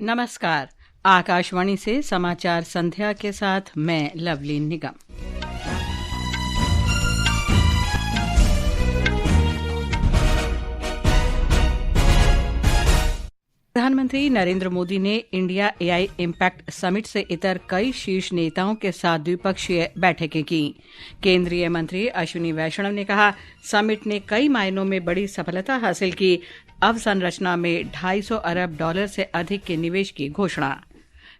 नमस्कार। आकाशवाणी से समाचार संध्या के साथ मैं लवलीन निगम। प्रधानमंत्री नरेंद्र मोदी ने इंडिया एआई इम्पैक्ट समिट से इतर कई शीर्ष नेताओं के साथ द्विपक्षीय बैठकें की। केंद्रीय मंत्री अश्विनी वैष्णव ने कहा, समिट ने कई मायनों में बड़ी सफलता हासिल की। अवसंरचना में $250 अरब से अधिक के निवेश की घोषणा।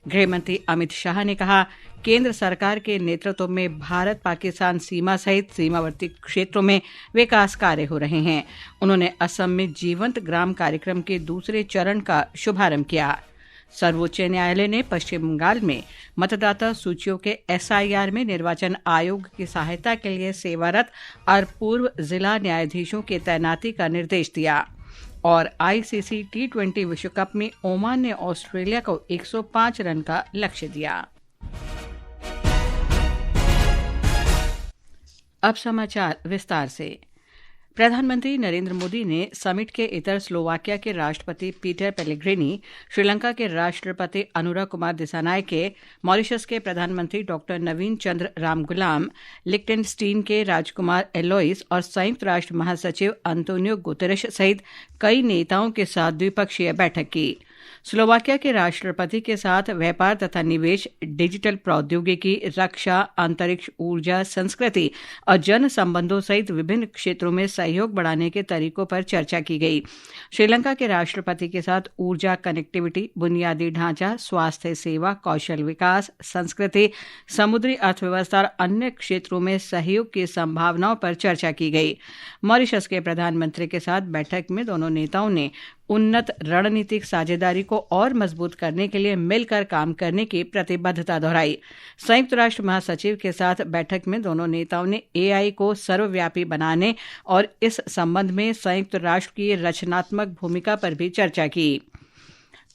गृह मंत्री अमित शाह ने कहा, केंद्र सरकार के नेतृत्व में भारत पाकिस्तान सीमा सहित सीमावर्ती क्षेत्रों में विकास कार्य हो रहे हैं। उन्होंने असम में जीवंत ग्राम कार्यक्रम के दूसरे चरण का शुभारंभ किया। सर्वोच्च न्यायालय ने पश्चिम बंगाल में मतदाता सूचियों के SIR में निर्वाचन आयोग की सहायता के लिए सेवारत और पूर्व जिला न्यायाधीशों की तैनाती का निर्देश दिया। और ICC T20 विश्व कप में ओमान ने ऑस्ट्रेलिया को 105 रन का लक्ष्य दिया। अब समाचार विस्तार से। प्रधानमंत्री नरेंद्र मोदी ने समिट के इतर स्लोवाकिया के राष्ट्रपति पीटर पेलेग्रिनी, श्रीलंका के राष्ट्रपति अनुरा कुमार दिसानायके, मॉरिशस के प्रधानमंत्री डॉक्टर नवीन चंद्र रामगुलाम, लिक्टेनस्टीन के राजकुमार एलोइस और संयुक्त राष्ट्र महासचिव अंतोनियो गुतेरेश सहित कई नेताओं के साथ द्विपक्षीय बैठक की। स्लोवाकिया के राष्ट्रपति के साथ व्यापार तथा निवेश, डिजिटल प्रौद्योगिकी, रक्षा, अंतरिक्ष, ऊर्जा, संस्कृति और जन संबंधों सहित विभिन्न क्षेत्रों में सहयोग बढ़ाने के तरीकों पर चर्चा की गई। श्रीलंका के राष्ट्रपति के साथ ऊर्जा, कनेक्टिविटी, बुनियादी ढांचा, स्वास्थ्य सेवा, कौशल विकास, संस्कृति, समुद्री अर्थव्यवस्था और अन्य क्षेत्रों में सहयोग की संभावनाओं पर चर्चा की गई। मॉरिशस के प्रधानमंत्री के साथ बैठक में दोनों नेताओं ने उन्नत रणनीतिक साझेदारी को और मजबूत करने के लिए मिलकर काम करने की प्रतिबद्धता दोहराई। संयुक्त राष्ट्र महासचिव के साथ बैठक में दोनों नेताओं ने AI को सर्वव्यापी बनाने और इस संबंध में संयुक्त राष्ट्र की रचनात्मक भूमिका पर भी चर्चा की।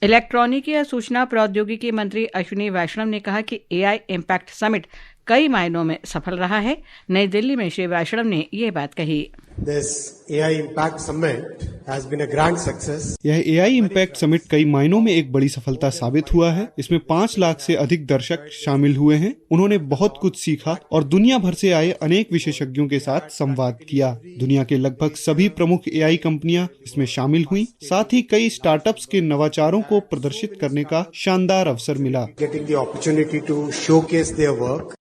इलेक्ट्रॉनिकी या सूचना प्रौद्योगिकी मंत्री अश्विनी वैष्णव ने कहा कि AI इम्पैक्ट समिट कई मायनों में सफल रहा है। नई दिल्ली में श्री वैष्णव ने ये बात कही। This AI Impact Summit has been a grand success. यह AI इम्पैक्ट समिट कई मायनों में एक बड़ी सफलता साबित हुआ है। इसमें 5 लाख से अधिक दर्शक शामिल हुए हैं। उन्होंने बहुत कुछ सीखा और दुनिया भर से आए अनेक विशेषज्ञों के साथ संवाद किया। दुनिया के लगभग सभी प्रमुख AI कंपनियां इसमें शामिल हुई। साथ ही कई स्टार्टअप्स के नवाचारों को प्रदर्शित करने का शानदार अवसर मिला। Getting the opportunity to showcase their work.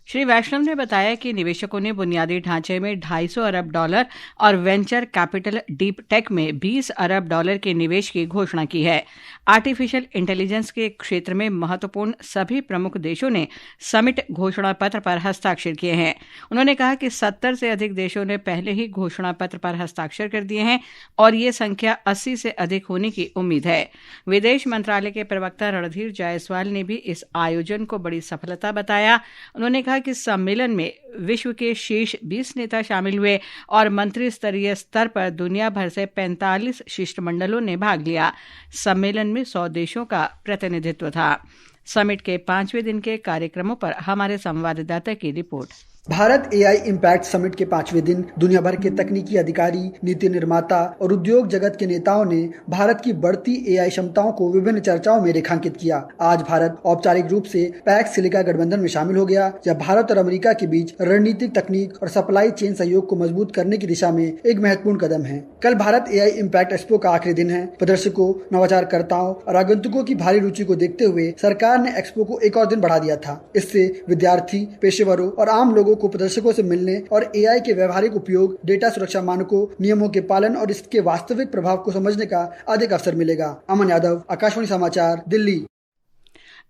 Shri वैष्णव ने बताया कि निवेशकों ने बुनियादी ढांचे में $250 अरब और वेंचर कैपिटल डीप टेक में $20 अरब के निवेश की घोषणा की है। आर्टिफिशियल इंटेलिजेंस के क्षेत्र में महत्वपूर्ण सभी प्रमुख देशों ने समिट घोषणा पत्र पर हस्ताक्षर किए हैं। उन्होंने कहा कि 70 से अधिक देशों ने पहले ही घोषणा पत्र पर हस्ताक्षर कर दिए हैं और ये संख्या 80 से अधिक होने की उम्मीद है। विदेश मंत्रालय के प्रवक्ता रणधीर जायसवाल ने भी इस आयोजन को बड़ी सफलता बताया। उन्होंने कहा कि सम्मेलन में विश्व के शीर्ष 20 नेता शामिल हुए और मंत्री स्तरीय स्तर पर दुनिया भर से 45 शिष्टमंडलों ने भाग लिया। सम्मेलन में 100 देशों का प्रतिनिधित्व था। समिट के 5वें दिन के कार्यक्रमों पर हमारे संवाददाता की report. Bharat AI impact summit के 5वें दिन दुनिया भर के तकनीकी अधिकारी, नीति निर्माता और उद्योग जगत के नेताओं ने भारत की बढ़ती AI क्षमताओं को विभिन्न चर्चाओं में रेखांकित किया। आज भारत औपचारिक रूप से पैक्स सिलिका गठबंधन में शामिल हो गया, जब भारत और अमेरिका के बीच रणनीतिक, तकनीक और सप्लाई चेन सहयोग को मजबूत करने की दिशा में एक महत्वपूर्ण कदम है। कल भारत AI इम्पैक्ट एक्सपो का आखिरी दिन है। प्रदर्शकों, नवाचारकर्ताओं और आगंतुकों की भारी रुचि को देखते हुए सरकार ने एक्सपो को एक और दिन बढ़ा दिया था। इससे विद्यार्थी, पेशेवरों और आम लोगों को प्रदर्शकों से मिलने और AI के व्यवहारिक उपयोग, डेटा सुरक्षा मानकों, नियमों के पालन और इसके वास्तविक प्रभाव को समझने का अधिक अवसर मिलेगा। अमन यादव, आकाशवाणी समाचार, दिल्ली।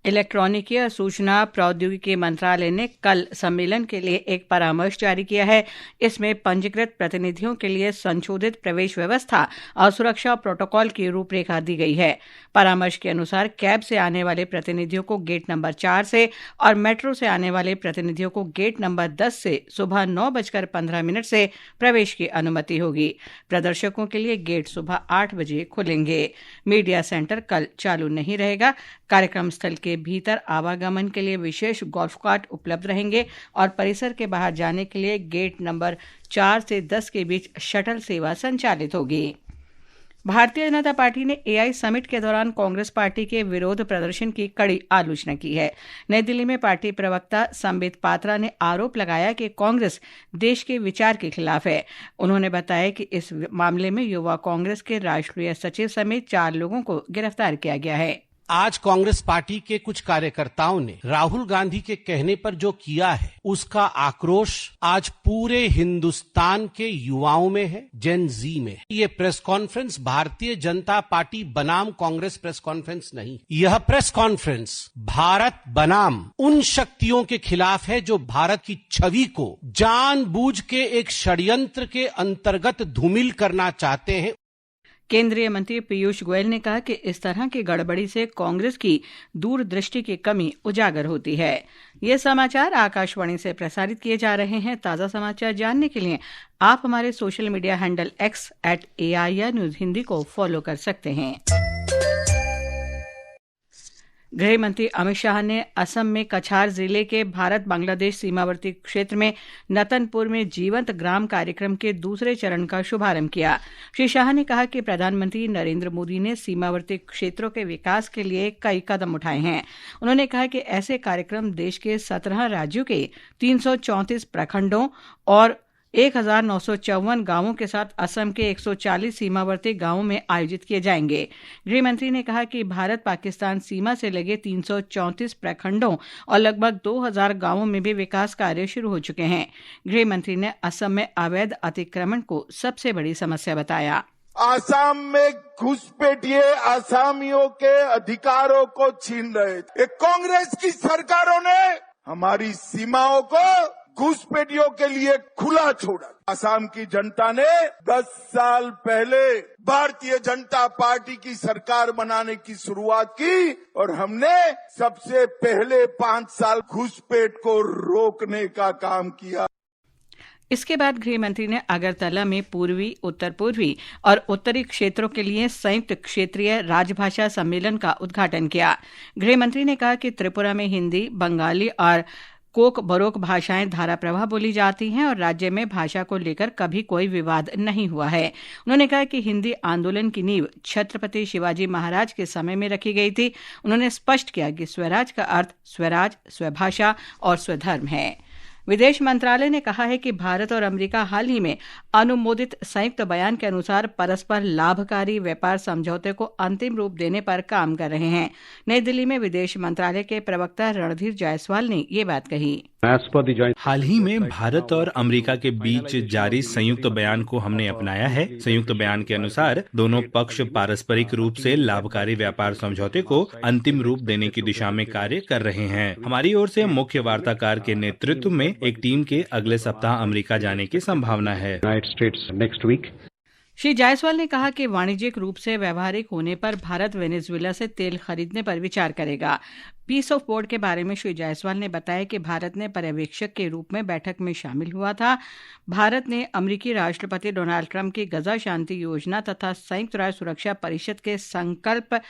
इलेक्ट्रॉनिकी और सूचना प्रौद्योगिकी मंत्रालय ने कल सम्मेलन के लिए एक परामर्श जारी किया है। इसमें पंजीकृत प्रतिनिधियों के लिए संशोधित प्रवेश व्यवस्था और सुरक्षा प्रोटोकॉल की रूपरेखा दी गई है। परामर्श के अनुसार कैब से आने वाले प्रतिनिधियों को गेट नंबर 4 से और मेट्रो से आने वाले प्रतिनिधियों को गेट नंबर 10 से सुबह 9:15 से प्रवेश की अनुमति होगी। प्रदर्शकों के लिए गेट सुबह 8 बजे खुलेंगे। मीडिया सेंटर कल चालू नहीं रहेगा। कार्यक्रम स्थल के भीतर आवागमन के लिए विशेष गोल्फ कार्ट उपलब्ध रहेंगे और परिसर के बाहर जाने के लिए गेट नंबर 4 से 10 के बीच शटल सेवा संचालित होगी। भारतीय जनता पार्टी ने एआई समिट के दौरान कांग्रेस पार्टी के विरोध प्रदर्शन की कड़ी आलोचना की है। नई दिल्ली में पार्टी प्रवक्ता संबित पात्रा ने आरोप लगाया कि कांग्रेस देश के विचार के खिलाफ है। उन्होंने बताया कि इस मामले में युवा कांग्रेस के राष्ट्रीय सचिव समेत 4 लोगों को गिरफ्तार किया गया है। आज कांग्रेस पार्टी के कुछ कार्यकर्ताओं ने राहुल गांधी के कहने पर जो किया है, उसका आक्रोश आज पूरे हिंदुस्तान के युवाओं में है, जेन जी में है। ये press conference Bharatiya Janata party बनाम कांग्रेस प्रेस कॉन्फ्रेंस नहीं, यह प्रेस कॉन्फ्रेंस भारत बनाम उन शक्तियों के खिलाफ है जो भारत की छवि को जानबूझ के एक षड्यंत्र के अंतर्गत धूमिल करना चाहते हैं। केंद्रीय मंत्री पीयूष गोयल ने कहा कि इस तरह की गड़बड़ी से कांग्रेस की दूरदृष्टि की कमी उजागर होती है। ये समाचार आकाशवाणी से प्रसारित किए जा रहे हैं। ताज़ा समाचार जानने के लिए आप हमारे social media handle X@AIR news Hindi को फॉलो कर सकते हैं। गृह मंत्री अमित शाह ने असम में कछार जिले के भारत बांग्लादेश सीमावर्ती क्षेत्र में नतनपुर में जीवंत ग्राम कार्यक्रम के दूसरे चरण का शुभारंभ किया। श्री शाह ने कहा कि प्रधानमंत्री नरेंद्र मोदी ने सीमावर्ती क्षेत्रों के विकास के लिए कई कदम उठाए हैं। उन्होंने कहा कि ऐसे कार्यक्रम देश के 17 राज्यों के 334 प्रखंडों और 1954 गांवों के साथ असम के 140 सीमावर्ती गांवों में आयोजित किए जाएंगे। गृह मंत्री ने कहा कि भारत पाकिस्तान सीमा से लगे 334 प्रखंडों और लगभग 2000 गांवों में भी विकास कार्य शुरू हो चुके हैं। गृह मंत्री ने असम में अवैध अतिक्रमण को सबसे बड़ी समस्या बताया। आसाम में घुसपैठिए आसामियों के अधिकारों को छीन रहे थे। कांग्रेस की सरकारों ने हमारी सीमाओं को घुसपैठियों के लिए खुला छोड़ा। असम की जनता ने 10 साल पहले भारतीय जनता पार्टी की सरकार बनाने की शुरुआत की और हमने सबसे पहले 5 साल घुसपैठ को रोकने का काम किया। इसके बाद गृह मंत्री ने अगरतला में पूर्वी, उत्तर पूर्वी और उत्तरी क्षेत्रों के लिए संयुक्त क्षेत्रीय राजभाषा सम्मेलन का उद्घाटन किया। गृह मंत्री ने कहा कि त्रिपुरा में हिंदी, बंगाली और कोक बरोक भाषाएं धाराप्रवाह बोली जाती हैं और राज्य में भाषा को लेकर कभी कोई विवाद नहीं हुआ है। उन्होंने कहा कि हिंदी आंदोलन की नींव छत्रपति शिवाजी महाराज के समय में रखी गई थी। उन्होंने स्पष्ट किया कि स्वराज का अर्थ स्वराज, स्वभाषा और स्वधर्म है। विदेश मंत्रालय ने कहा है कि भारत और अमेरिका हाल ही में अनुमोदित संयुक्त बयान के अनुसार परस्पर लाभकारी व्यापार समझौते को अंतिम रूप देने पर काम कर रहे हैं। नई दिल्ली में विदेश मंत्रालय के प्रवक्ता रणधीर जायसवाल ने ये बात कही। हाल ही में भारत और अमेरिका के बीच जारी संयुक्त बयान को हमने अपनाया है। संयुक्त बयान के अनुसार दोनों पक्ष पारस्परिक रूप से लाभकारी व्यापार समझौते को अंतिम रूप देने की दिशा में कार्य कर रहे हैं। हमारी ओर से मुख्य वार्ताकार के नेतृत्व में एक टीम के अगले सप्ताह अमेरिका जाने की संभावना है। श्री जायसवाल ने कहा कि वाणिज्यिक रूप से व्यवहारिक होने पर भारत वेनेजुएला से तेल खरीदने पर विचार करेगा। पीस ऑफ बोर्ड के बारे में श्री जायसवाल ने बताया कि भारत ने पर्यवेक्षक के रूप में बैठक में शामिल हुआ था। भारत ने अमेरिकी राष्ट्रपति डोनाल्ड ट्रंप की गजा शांति योजना तथा संयुक्त राष्ट्र सुरक्षा परिषद के संकल्प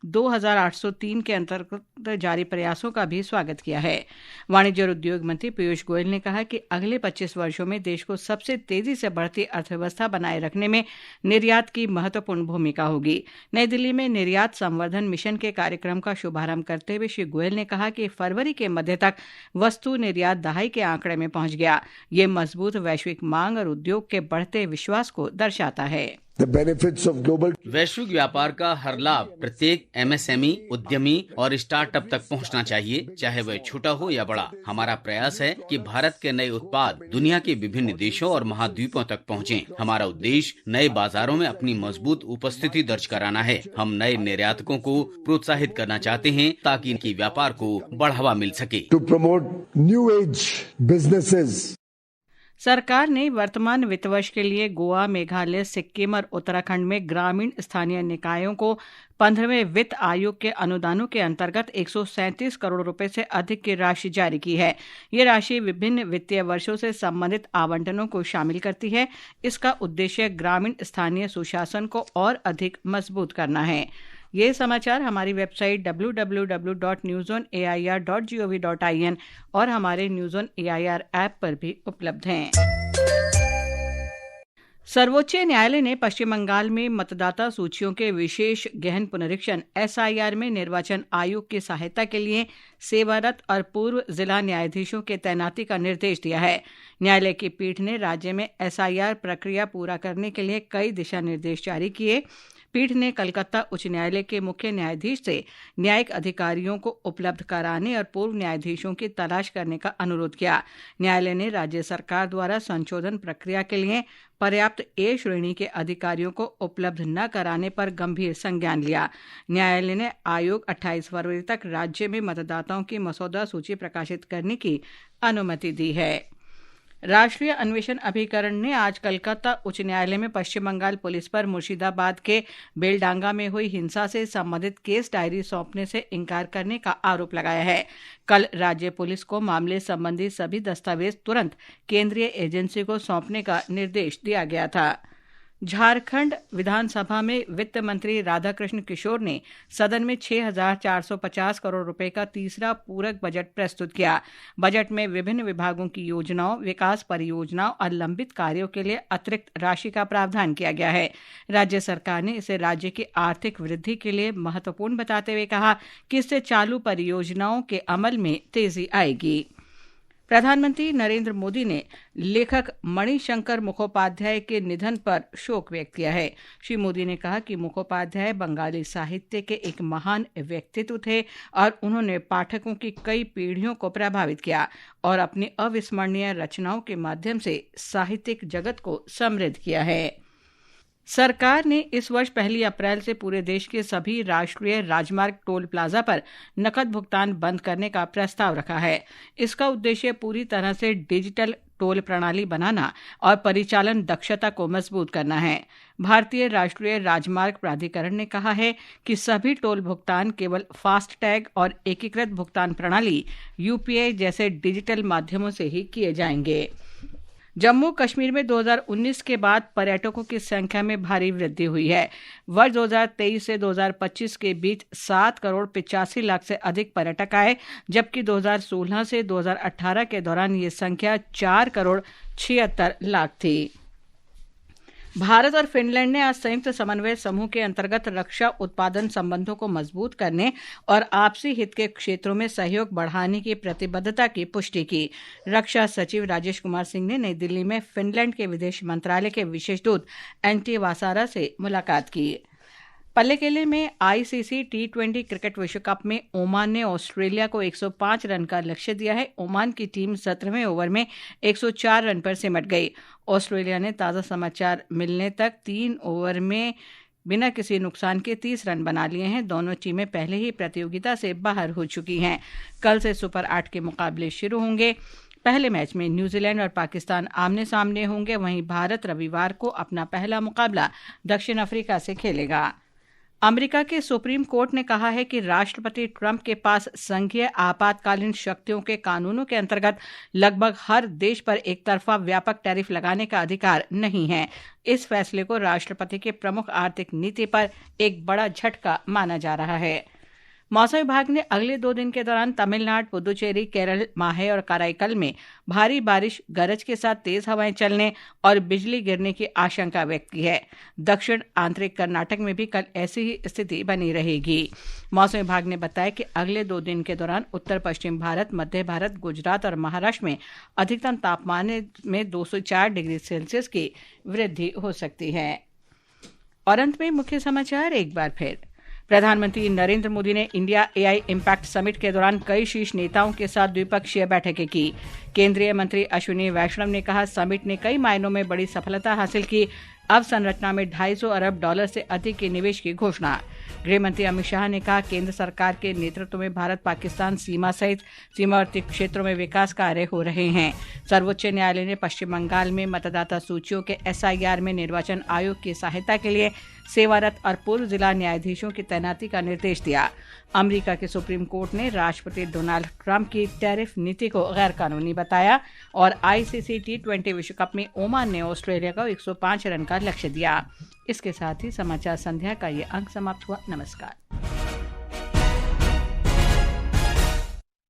2803 के अंतर्गत जारी प्रयासों का भी स्वागत किया है। वाणिज्य और उद्योग मंत्री पीयूष गोयल ने कहा कि अगले 25 वर्षों में देश को सबसे तेजी से बढ़ती अर्थव्यवस्था बनाए रखने में निर्यात की महत्वपूर्ण भूमिका होगी। नई दिल्ली में निर्यात संवर्धन मिशन के कार्यक्रम का शुभारंभ करते हुए श्री गोयल ने कहा कि फरवरी के मध्य तक वस्तु निर्यात दहाई के आंकड़े में पहुंच गया। ये मजबूत वैश्विक मांग और उद्योग के बढ़ते विश्वास को दर्शाता है। वैश्विक व्यापार का हर लाभ प्रत्येक MSME, उद्यमी और स्टार्टअप तक पहुंचना चाहिए, चाहे वह छोटा हो या बड़ा। हमारा प्रयास है कि भारत के नए उत्पाद दुनिया के विभिन्न देशों और महाद्वीपों तक पहुंचें। हमारा उद्देश्य नए बाजारों में अपनी मजबूत उपस्थिति दर्ज कराना है। हम नए निर्यातकों को प्रोत्साहित करना चाहते हैं ताकि इनकी व्यापार को बढ़ावा मिल सके। To promote new age businesses. सरकार ने वर्तमान वित्त वर्ष के लिए गोवा, मेघालय, सिक्किम और उत्तराखंड में ग्रामीण स्थानीय निकायों को 15वें वित्त आयोग के अनुदानों के अंतर्गत 137 करोड़ रुपए से अधिक की राशि जारी की है। ये राशि विभिन्न वित्तीय वर्षों से संबंधित आवंटनों को शामिल करती है। इसका उद्देश्य ग्रामीण स्थानीय सुशासन को और अधिक मजबूत करना है। ये समाचार हमारी वेबसाइट www.newsonair.gov.in और हमारे न्यूज़ ऑन एआईआर ऐप पर भी उपलब्ध हैं। सर्वोच्च न्यायालय ने पश्चिम बंगाल में मतदाता सूचियों के विशेष गहन पुनरीक्षण SIR में निर्वाचन आयोग की सहायता के लिए सेवारत और पूर्व जिला न्यायाधीशों के तैनाती का निर्देश दिया है। न्यायालय की पीठ ने राज्य में SIR प्रक्रिया पूरा करने के लिए कई दिशा निर्देश जारी किए। पीठ ने कलकत्ता उच्च न्यायालय के मुख्य न्यायाधीश से न्यायिक अधिकारियों को उपलब्ध कराने और पूर्व न्यायाधीशों की तलाश करने का अनुरोध किया। न्यायालय ने राज्य सरकार द्वारा संशोधन प्रक्रिया के लिए पर्याप्त A श्रेणी के अधिकारियों को उपलब्ध न कराने पर गंभीर संज्ञान लिया। न्यायालय ने आयोग 28 फरवरी तक राज्य में मतदाताओं की मसौदा सूची प्रकाशित करने की अनुमति दी है। राष्ट्रीय अन्वेषण अभिकरण ने आज कलकत्ता उच्च न्यायालय में पश्चिम बंगाल पुलिस पर मुर्शिदाबाद के बेलडांगा में हुई हिंसा से संबंधित केस डायरी सौंपने से इनकार करने का आरोप लगाया है। कल राज्य पुलिस को मामले संबंधी सभी दस्तावेज तुरंत केंद्रीय एजेंसी को सौंपने का निर्देश दिया गया था। झारखंड विधानसभा में वित्त मंत्री राधाकृष्ण किशोर ने सदन में 6,450 करोड़ रुपए का तीसरा पूरक बजट प्रस्तुत किया। बजट में विभिन्न विभागों की योजनाओं, विकास परियोजनाओं और लंबित कार्यों के लिए अतिरिक्त राशि का प्रावधान किया गया है। राज्य सरकार ने इसे राज्य की आर्थिक वृद्धि के लिए महत्वपूर्ण बताते हुए कहा कि इससे चालू परियोजनाओं के अमल में तेजी आएगी। प्रधानमंत्री नरेंद्र मोदी ने लेखक मणिशंकर मुखोपाध्याय के निधन पर शोक व्यक्त किया है। श्री मोदी ने कहा कि मुखोपाध्याय बंगाली साहित्य के एक महान व्यक्तित्व थे और उन्होंने पाठकों की कई पीढ़ियों को प्रभावित किया और अपनी अविस्मरणीय रचनाओं के माध्यम से साहित्यिक जगत को समृद्ध किया है। सरकार ने इस वर्ष 1 अप्रैल से पूरे देश के सभी राष्ट्रीय राजमार्ग टोल प्लाजा पर नकद भुगतान बंद करने का प्रस्ताव रखा है। इसका उद्देश्य पूरी तरह से डिजिटल टोल प्रणाली बनाना और परिचालन दक्षता को मजबूत करना है। भारतीय राष्ट्रीय राजमार्ग प्राधिकरण ने कहा है कि सभी टोल भुगतान केवल फास्टैग और एकीकृत भुगतान प्रणाली UPI जैसे डिजिटल माध्यमों से ही किए जाएंगे। जम्मू कश्मीर में 2019 के बाद पर्यटकों की संख्या में भारी वृद्धि हुई है। वर्ष 2023 से 2025 के बीच 7 करोड़ 85 लाख से अधिक पर्यटक आए, जबकि 2016 से 2018 के दौरान ये संख्या 4 करोड़ 76 लाख थी। भारत और फिनलैंड ने आज संयुक्त समन्वय समूह के अंतर्गत रक्षा उत्पादन संबंधों को मजबूत करने और आपसी हित के क्षेत्रों में सहयोग बढ़ाने की प्रतिबद्धता की पुष्टि की। रक्षा सचिव राजेश कुमार सिंह ने नई दिल्ली में फिनलैंड के विदेश मंत्रालय के विशेष दूत एंटी वासारा से मुलाकात की। पल्लेकेले में ICC T20 क्रिकेट विश्व कप में ओमान ने ऑस्ट्रेलिया को 105 रन का लक्ष्य दिया है। ओमान की टीम 17वें ओवर में 104 रन पर सिमट गई। ऑस्ट्रेलिया ने ताज़ा समाचार मिलने तक 3 ओवर में बिना किसी नुकसान के 30 रन बना लिए हैं। दोनों टीमें पहले ही प्रतियोगिता से बाहर हो चुकी हैं। कल से सुपर 8 के मुकाबले शुरू होंगे। पहले मैच में न्यूजीलैंड और पाकिस्तान आमने सामने होंगे। वहीं भारत रविवार को अपना पहला मुकाबला दक्षिण अफ्रीका से खेलेगा। अमेरिका के सुप्रीम कोर्ट ने कहा है कि राष्ट्रपति ट्रंप के पास संघीय आपातकालीन शक्तियों के कानूनों के अंतर्गत लगभग हर देश पर एक तरफा व्यापक टैरिफ लगाने का अधिकार नहीं है। इस फैसले को राष्ट्रपति के प्रमुख आर्थिक नीति पर एक बड़ा झटका माना जा रहा है। मौसम विभाग ने अगले 2 दिन के दौरान तमिलनाडु, पुदुचेरी, केरल, माहे और कराईकल में भारी बारिश, गरज के साथ तेज हवाएं चलने और बिजली गिरने की आशंका व्यक्त की है। दक्षिण आंतरिक कर्नाटक में भी कल ऐसी ही स्थिति बनी रहेगी। मौसम विभाग ने बताया कि अगले 2 दिन के दौरान उत्तर पश्चिम भारत, मध्य भारत, गुजरात और महाराष्ट्र में अधिकतम तापमान में 2 से 4 डिग्री सेल्सियस की वृद्धि हो सकती है। और अंत में मुख्य समाचार एक बार फिर। प्रधानमंत्री नरेंद्र मोदी ने इंडिया AI इम्पैक्ट समिट के दौरान कई शीर्ष नेताओं के साथ द्विपक्षीय बैठकें की। केंद्रीय मंत्री अश्विनी वैष्णव ने कहा, समिट ने कई मायनों में बड़ी सफलता हासिल की। अवसंरचना में $250 अरब से अधिक के निवेश की घोषणा। गृह मंत्री अमित शाह ने कहा, केंद्र सरकार के नेतृत्व में भारत पाकिस्तान सीमा सहित सीमावर्ती क्षेत्रों में विकास कार्य हो रहे हैं। सर्वोच्च न्यायालय ने पश्चिम बंगाल में मतदाता सूचियों के SIR में निर्वाचन आयोग की सहायता के लिए सेवारत और पूर्व जिला न्यायाधीशों की तैनाती का निर्देश दिया। अमेरिका के सुप्रीम कोर्ट ने राष्ट्रपति डोनाल्ड ट्रंप की टैरिफ नीति को गैर कानूनी बताया और ICC T20 विश्व कप में ओमान ने ऑस्ट्रेलिया को 105 रन का लक्ष्य दिया। इसके साथ ही समाचार संध्या का ये अंक समाप्त हुआ। नमस्कार।